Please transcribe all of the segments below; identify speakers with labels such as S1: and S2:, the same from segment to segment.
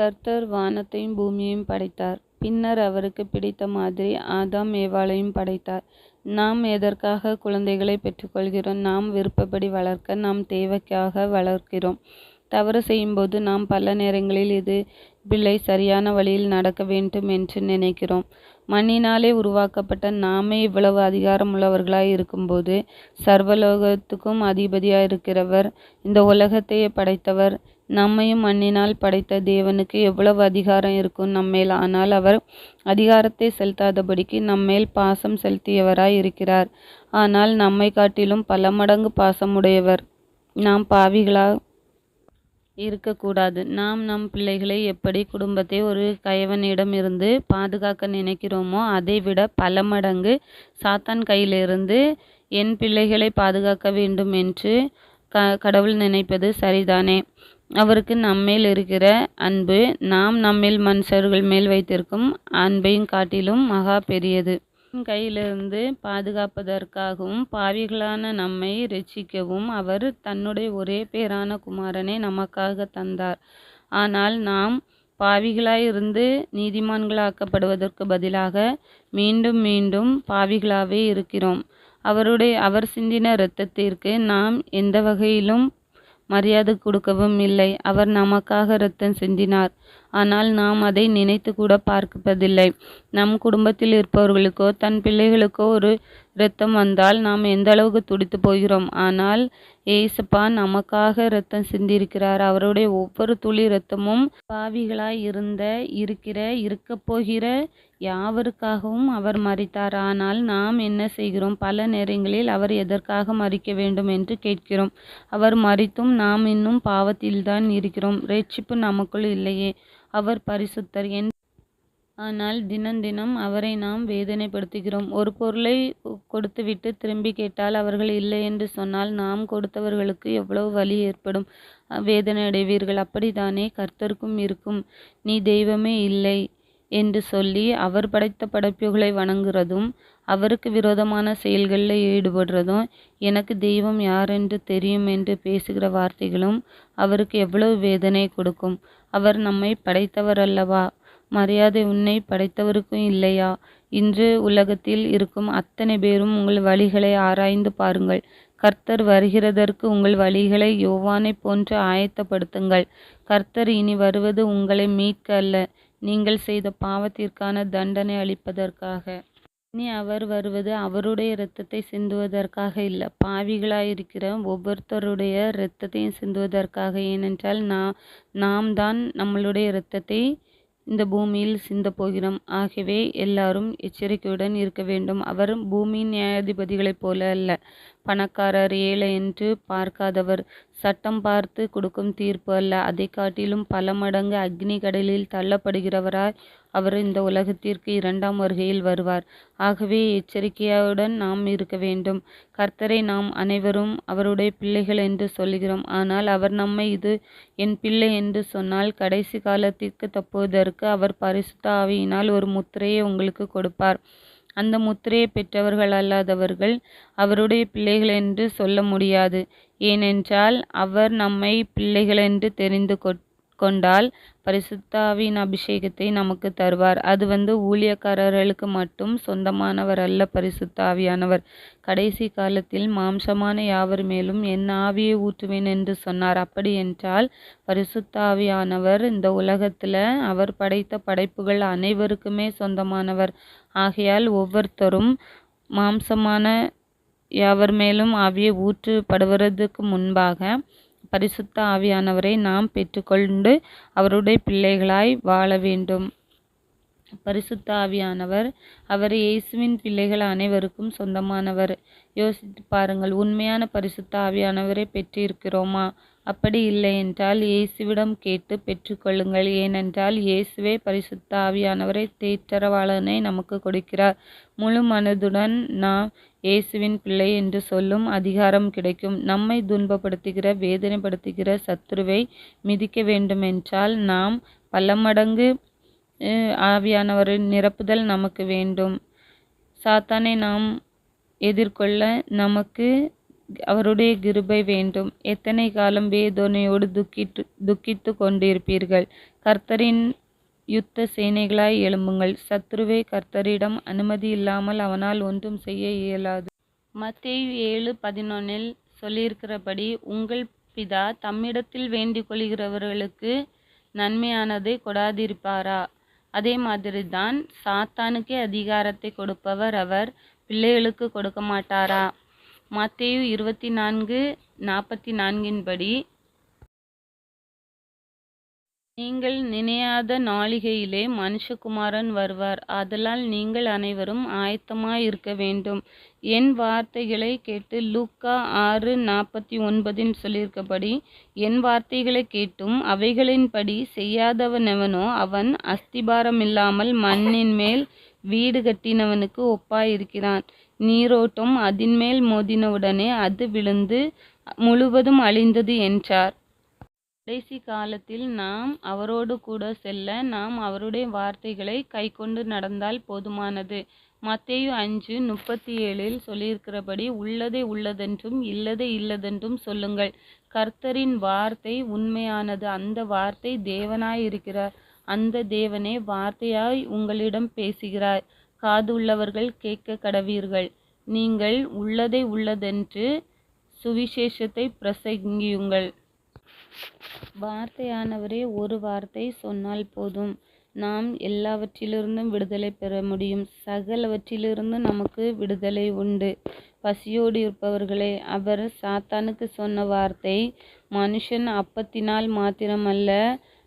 S1: கர்த்தர் வானத்தையும் பூமியையும் படைத்தார். பின்னர் அவருக்கு பிடித்த மாதிரி ஆதாம் ஏவாளையும் படைத்தார். நாம் எதற்காக குழந்தைகளை பெற்றுக்கொள்கிறோம்? நாம் விருப்பப்படி வளர்க்க, நாம் தேவைக்காக வளர்க்கிறோம். தவறு செய்யும்போது நாம் பல நேரங்களில் இது பிள்ளை சரியான வழியில் நடக்க வேண்டும் என்று நினைக்கிறோம். மண்ணினாலே உருவாக்கப்பட்ட நாமே இவ்வளவு அதிகாரமுள்ளவர்களாய் இருக்கும்போது, சர்வலோகத்துக்கும் அதிபதியாய் இருக்கிறவர், இந்த உலகத்தையே படைத்தவர், நம்மையும் மண்ணினால் படைத்த தேவனுக்கு எவ்வளவு அதிகாரம் இருக்கும் நம்மேல். ஆனால் அவர் அதிகாரத்தை செலுத்தாதபடிக்கு நம்மேல் பாசம் செலுத்தியவராய் இருக்கிறார். ஆனால் நம்மை காட்டிலும் பல மடங்கு பாசமுடையவர். நாம் பாவிகளா இருக்கக்கூடாது. நாம் நம் பிள்ளைகளை எப்படி குடும்பத்தை ஒரு கயவனிடம் இருந்து பாதுகாக்க நினைக்கிறோமோ, அதை விட பல மடங்கு சாத்தான் கையிலிருந்து என் பிள்ளைகளை பாதுகாக்க வேண்டும் என்று கடவுள் நினைப்பது சரிதானே? அவருக்கு நம்மேல் இருக்கிற அன்பு நாம் நம்மேல் மனுஷர்கள் மேல் வைத்திருக்கும் அன்பையும் காட்டிலும் மகா பெரியது. கையிலிருந்து பாதுகாப்பதற்காகவும் பாவிகளான நம்மை இரட்சிக்கவும் அவர் தன்னுடைய ஒரே பேரான குமாரனை நமக்காக தந்தார். ஆனால் நாம் பாவிகளாயிருந்து நீதிமான்களாக்கப்படுவதற்கு பதிலாக மீண்டும் மீண்டும் பாவிகளாகவே இருக்கிறோம். அவர் சிந்தின இரத்தத்திற்கு நாம் எந்த வகையிலும் மரியாதை கொடுக்கவும் இல்லை. அவர் நமக்காக இரத்தம் சிந்தினார். ஆனால் நாம் அதை நினைத்து கூட பார்ப்பதில்லை. நம் குடும்பத்தில் இருப்பவர்களுக்கோ தன் பிள்ளைகளுக்கோ ஒரு இரத்தம் வந்தால் நாம் எந்த அளவுக்கு துடித்து போகிறோம். ஆனால் ஏசப்பா நமக்காக இரத்தம் சிந்தியிருக்கிறார். அவருடைய ஒவ்வொரு துளி இரத்தமும் பாவிகளாய் இருக்கப் போகிற யாவருக்காகவும் அவர் மரித்தார். ஆனால் நாம் என்ன செய்கிறோம்? பல நேரங்களில் அவர் எதற்காக மரிக்க வேண்டும் என்று கேட்கிறோம். அவர் மரித்தும் நாம் இன்னும் பாவத்தில்தான் இருக்கிறோம். இரட்சிப்பு நமக்குள் இல்லையே. அவர் பரிசுத்தர். ஆனால் தினம் அவரை நாம் வேதனைப்படுத்துகிறோம். ஒரு பொருளை கொடுத்துவிட்டு திரும்பி கேட்டால் அவர்கள் இல்லை என்று சொன்னால் நாம் கொடுத்தவர்களுக்கு எவ்வளவு வலி ஏற்படும், வேதனை அடைவீர்கள். அப்படித்தானே கர்த்தருக்கும் இருக்கும். நீ தெய்வமே இல்லை என்று சொல்லி அவர் படைத்த படைப்புகளை வணங்குறதும், அவருக்கு விரோதமான செயல்களில் ஈடுபடுறதும், எனக்கு தெய்வம் யாரென்று தெரியும் என்று பேசுகிற வார்த்தைகளும் அவருக்கு எவ்வளவு வேதனை கொடுக்கும். அவர் நம்மை படைத்தவர் அல்லவா? மரியாதை உன்னை படைத்தவருக்கும் இல்லையா? இன்று உலகத்தில் இருக்கும் அத்தனை பேரும் உங்கள் வழிகளை ஆராய்ந்து பாருங்கள். கர்த்தர் வருகிறதற்கு உங்கள் வழிகளை யோவானை போன்று ஆயத்தப்படுத்துங்கள். கர்த்தர் இனி வருவது உங்களை மீட்க அல்ல, நீங்கள் செய்த பாவத்திற்கான தண்டனை அளிப்பதற்காக. இனி அவர் வருவது அவருடைய இரத்தத்தை சிந்துவதற்காக இல்லை, பாவிகளாயிருக்கிற ஒவ்வொருத்தருடைய இரத்தத்தையும் சிந்துவதற்காக. ஏனென்றால் நாம் தான் நம்மளுடைய இரத்தத்தை இந்த பூமியில் சிந்த போகிறோம். ஆகவே எல்லாரும் எச்சரிக்கையுடன் இருக்க வேண்டும். அவர் பூமியின் நியாயாதிபதிகளைப் போல அல்ல, பணக்காரர் ஏழை என்று பார்க்காதவர், சட்டம் பார்த்து கொடுக்கும் தீர்ப்பு அல்ல, அதை காட்டிலும் பல மடங்கு அக்னி கடலில் தள்ளப்படுகிறவராய் அவர் இந்த உலகத்திற்கு 2ஆம் வருகையில் வருவார். ஆகவே எச்சரிக்கையுடன் நாம் இருக்க வேண்டும். கர்த்தரை நாம் அனைவரும் அவருடைய பிள்ளைகள் என்று சொல்கிறோம். ஆனால் அவர் நம்மை இது என் பிள்ளை என்று சொன்னால் கடைசி காலத்திற்கு தப்புவதற்கு அவர் பரிசுத்த ஆவியினால் ஒரு முத்திரையை உங்களுக்கு கொடுப்பார். அந்த முத்திரையை பெற்றவர்கள் அல்லாதவர்கள் அவருடைய பிள்ளைகள் என்று சொல்ல முடியாது. ஏனென்றால் அவர் நம்மை பிள்ளைகள் என்று தெரிந்து கொண்டால் பரிசுத்த ஆவியின் அபிஷேகத்தை நமக்கு தருவார். அது ஊழியக்காரர்களுக்கு மட்டும் சொந்தமானவர் அல்ல. பரிசுத்த ஆவியானவர் கடைசி காலத்தில் மாம்சமான யாவர் மேலும் என் ஆவியை ஊற்றுவேன் என்று சொன்னார். அப்படி என்றால் பரிசுத்த ஆவியானவர் இந்த உலகத்தில் அவர் படைத்த படைப்புகள் அனைவருக்குமே சொந்தமானவர். ஆகையால் ஒவ்வொருத்தரும் மாம்சமான யாவர் மேலும் ஆவியை ஊற்றப்படுவதற்கு முன்பாக பரிசுத்த ஆவியானவரை நாம் பெற்றுக்கொண்டு அவருடைய பிள்ளைகளாய் வாழ வேண்டும். பரிசுத்த ஆவியானவர் அவர் இயேசுவின் பிள்ளைகள் அனைவருக்கும் சொந்தமானவர். யோசித்து பாருங்கள், உண்மையான பரிசுத்த ஆவியானவரை பெற்றிருக்கிறோமா? அப்படி இல்லை என்றால் இயேசுவிடம் கேட்டு பெற்றுக்கொள்ளுங்கள். ஏனென்றால் இயேசுவே பரிசுத்த ஆவியானவரை தேற்றரவாளனை நமக்கு கொடுக்கிறார். முழு மனதுடன் நாம் இயேசுவின் பிள்ளை என்று சொல்லும் அதிகாரம் கிடைக்கும். நம்மை துன்பப்படுத்துகிற வேதனைப்படுத்துகிற சத்துருவை மிதிக்க வேண்டுமென்றால் நாம் பல மடங்கு ஆவியானவரின் நிரப்புதல் நமக்கு வேண்டும். சாத்தானை நாம் எதிர்கொள்ள நமக்கு அவருடைய கிருபை வேண்டும். எத்தனை காலம் வேதனையோடு துக்கித்து கொண்டிருப்பீர்கள்? கர்த்தரின் யுத்த சேனைகளாய் எழும்புங்கள். சத்துருவே, கர்த்தரிடம் அனுமதி இல்லாமல் அவனால் ஒன்றும் செய்ய இயலாது. மத்தேயு 7:11 சொல்லியிருக்கிறபடி, உங்கள் பிதா தம்மிடத்தில் வேண்டிக் கொள்கிறவர்களுக்கு நன்மையானதை கொடாதிருப்பாரா? அதே மாதிரிதான் சாத்தானுக்கே அதிகாரத்தை கொடுப்பவர் அவர் பிள்ளைகளுக்கு கொடுக்க மாட்டாரா? மத்தேயு 24:44 படி, நீங்கள் நினையாத நாளிகையிலே மனுஷகுமாரன் வருவார். ஆதலால் நீங்கள் அனைவரும் ஆயத்தமாயிருக்க வேண்டும். என் வார்த்தைகளை கேட்டு லூக்கா 6:49 சொல்லியிருக்கபடி, என் வார்த்தைகளை கேட்டும் அவைகளின்படி செய்யாதவனெவனோ அவன் அஸ்திபாரமில்லாமல் மண்ணின் மேல் வீடு கட்டினவனுக்கு ஒப்பாயிருக்கிறான். நீரோட்டம் அதின்மேல் மோதினவுடனே அது விழுந்து முழுவதும் அழிந்தது என்றார். கடைசி காலத்தில் நாம் அவரோடு கூட செல்ல நாம் அவருடைய வார்த்தைகளை கைக்கொண்டு நடந்தால் போதுமானது. மத்தேயு 5:37 சொல்லியிருக்கிறபடி, உள்ளதை உள்ளதென்றும் இல்லதை இல்லதென்றும் சொல்லுங்கள். கர்த்தரின் வார்த்தை உண்மையானது. அந்த வார்த்தை தேவனாயிருக்கிறார். அந்த தேவனே வார்த்தையாய் உங்களிடம் பேசுகிறார். காது உள்ளவர்கள் கேட்க கடவீர்கள். நீங்கள் உள்ளதை உள்ளதென்று சுவிசேஷத்தை பிரசங்கியுங்கள். வார்த்தையானவரே ஒரு வார்த்தை சொன்னால் போதும், நாம் எல்லாவற்றிலிருந்தும் விடுதலை பெற முடியும். சகலவற்றிலிருந்து நமக்கு விடுதலை உண்டு. பசியோடு இருப்பவர்களே, அவர் சாத்தானுக்கு சொன்ன வார்த்தை, மனுஷன் அப்பத்தினால் மாத்திரமல்ல,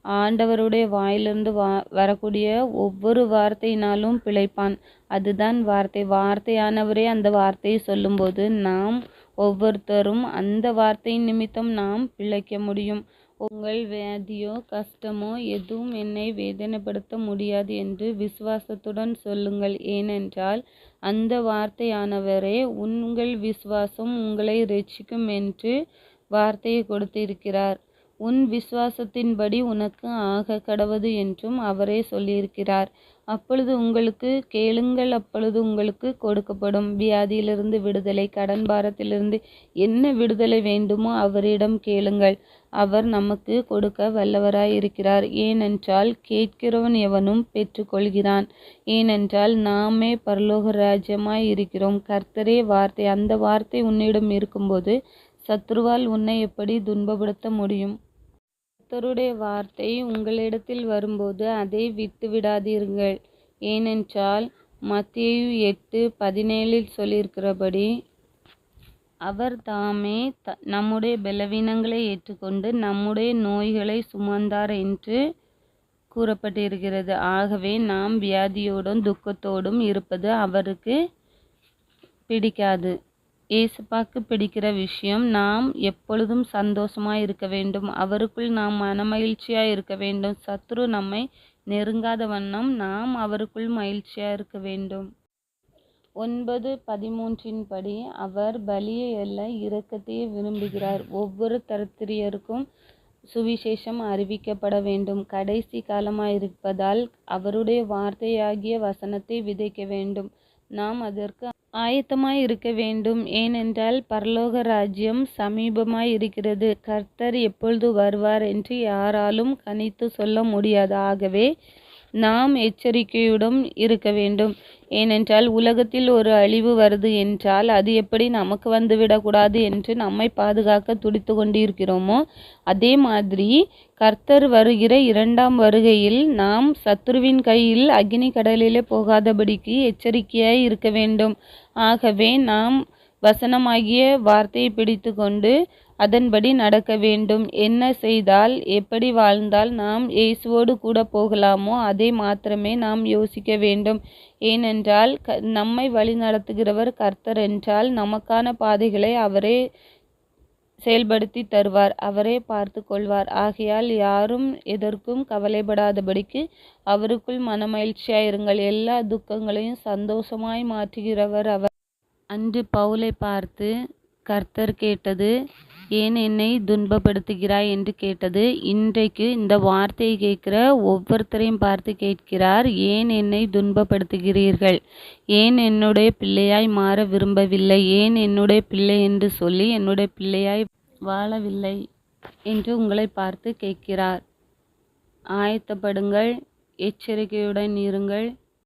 S1: ஆண்டவருடைய வாயிலிருந்து வரக்கூடிய ஒவ்வொரு வார்த்தையினாலும் பிழைப்பான். அதுதான் வார்த்தை. வார்த்தையானவரே அந்த வார்த்தையை சொல்லும்போது நாம் ஒவ்வொருத்தரும் அந்த வார்த்தையின் நிமித்தம் நாம் பிழைக்க முடியும். உங்கள் வியாதியோ கஷ்டமோ எதுவும் என்னை வேதனைப்படுத்த முடியாது என்று விசுவாசத்துடன் சொல்லுங்கள். ஏனென்றால் அந்த வார்த்தையானவரே உங்கள் விசுவாசம் உங்களை இரட்சிக்கும் என்று வார்த்தையை கொடுத்திருக்கிறார். உன் விசுவாசத்தின்படி உனக்கு ஆக கடவது என்றும் அவரே சொல்லியிருக்கிறார். அப்பொழுது உங்களுக்கு கேளுங்கள், அப்பொழுது உங்களுக்கு கொடுக்கப்படும். வியாதியிலிருந்து விடுதலை, கடன் பாரத்திலிருந்து என்ன விடுதலை வேண்டுமோ அவரிடம் கேளுங்கள். அவர் நமக்கு கொடுக்க வல்லவராயிருக்கிறார். ஏனென்றால் கேட்கிறவன் எவனும் பெற்றுக்கொள்கிறான். ஏனென்றால் நாமே பரலோக ராஜ்யமாய் இருக்கிறோம். கர்த்தரே வார்த்தை. அந்த வார்த்தை உன்னிடம் இருக்கும்போது சத்ருவால் உன்னை எப்படி துன்பப்படுத்த முடியும்? கர்த்தருடைய வார்த்தை உங்களிடத்தில் வரும்போது அதை விட்டுவிடாதீர்கள். ஏனென்றால் மத்தேயு 8:17 சொல்லியிருக்கிறபடி, அவர் தாமே நம்முடைய பலவீனங்களை ஏற்றுக்கொண்டு நம்முடைய நோய்களை சுமந்தார் என்று கூறப்பட்டிருக்கிறது. ஆகவே நாம் வியாதியோடும் துக்கத்தோடும் இருப்பது அவருக்கு பிடிக்காது. ஏசப்பாக்கு பிடிக்கிற விஷயம், நாம் எப்பொழுதும் சந்தோஷமாய் இருக்க வேண்டும். அவருக்குள் நாம் மனமகிழ்ச்சியாய் இருக்க வேண்டும். சத்ரு நம்மை நெருங்காத வண்ணம் நாம் அவருக்குள் மகிழ்ச்சியாய் இருக்க வேண்டும். 9:13 படி, அவர் பலியை அல்ல இரக்கத்தையே விரும்புகிறார். ஒவ்வொரு தரித்திரருக்கும் சுவிசேஷம் அறிவிக்கப்பட வேண்டும். கடைசி காலமாயிருப்பதால் அவருடைய வார்த்தையாகிய வசனத்தை விதைக்க வேண்டும். நாம் அதற்கு ஆயத்தமாய் இருக்க வேண்டும். ஏனென்றால் பரலோக ராஜ்யம் சமீபமாய் இருக்கிறது. கர்த்தர் எப்பொழுது வருவார் என்று யாராலும் கணித்து சொல்ல முடியாது. ஆகவே நாம் எச்சரிக்கையுடன் இருக்க வேண்டும். ஏனென்றால் உலகத்தில் ஒரு அழிவு வருது என்றால் அது எப்படி நமக்கு வந்துவிடக்கூடாது என்று நம்மை பாதுகாக்க துடித்து கொண்டிருக்கிறோமோ, அதே மாதிரி கர்த்தர் வருகிற 2ஆம் வருகையில் நாம் சத்துருவின் கையில் அக்கினி கடலிலே போகாதபடிக்கு எச்சரிக்கையாய் இருக்க வேண்டும். ஆகவே நாம் வசனமாகிய வார்த்தையை பிடித்து கொண்டு அதன்படி நடக்க வேண்டும். என்ன செய்தால், எப்படி வாழ்ந்தால் நாம் இயேசுவோடு கூட போகலாமோ அதை மாத்திரமே நாம் யோசிக்க வேண்டும். ஏனென்றால் நம்மை வழி நடத்துகிறவர் கர்த்தர் என்றால் நமக்கான பாதைகளை அவரே செயல்படுத்தி தருவார். அவரே பார்த்து கொள்வார். ஆகையால் யாரும் எதற்கும் கவலைப்படாதபடிக்கு அவருக்குள் மனமகிழ்ச்சியாயிருங்கள். எல்லா துக்கங்களையும் சந்தோஷமாய் மாற்றுகிறவர் அவர். அன்று பவுலை பார்த்து கர்த்தர் கேட்டது, ஏன் என்னை துன்பப்படுத்துகிறாய் என்று கேட்டது. இன்றைக்கு இந்த வார்த்தையை கேட்கிற ஒவ்வொருத்தரையும் பார்த்து கேட்கிறார், ஏன் என்னை துன்பப்படுத்துகிறீர்கள்? ஏன் என்னுடைய பிள்ளையாய் மாற விரும்பவில்லை? ஏன் என்னுடைய பிள்ளை என்று சொல்லி என்னுடைய பிள்ளையாய் வாழவில்லை என்று உங்களை பார்த்து கேட்கிறார். ஆயத்தப்படுங்கள், எச்சரிக்கையுடன் இருங்கள்.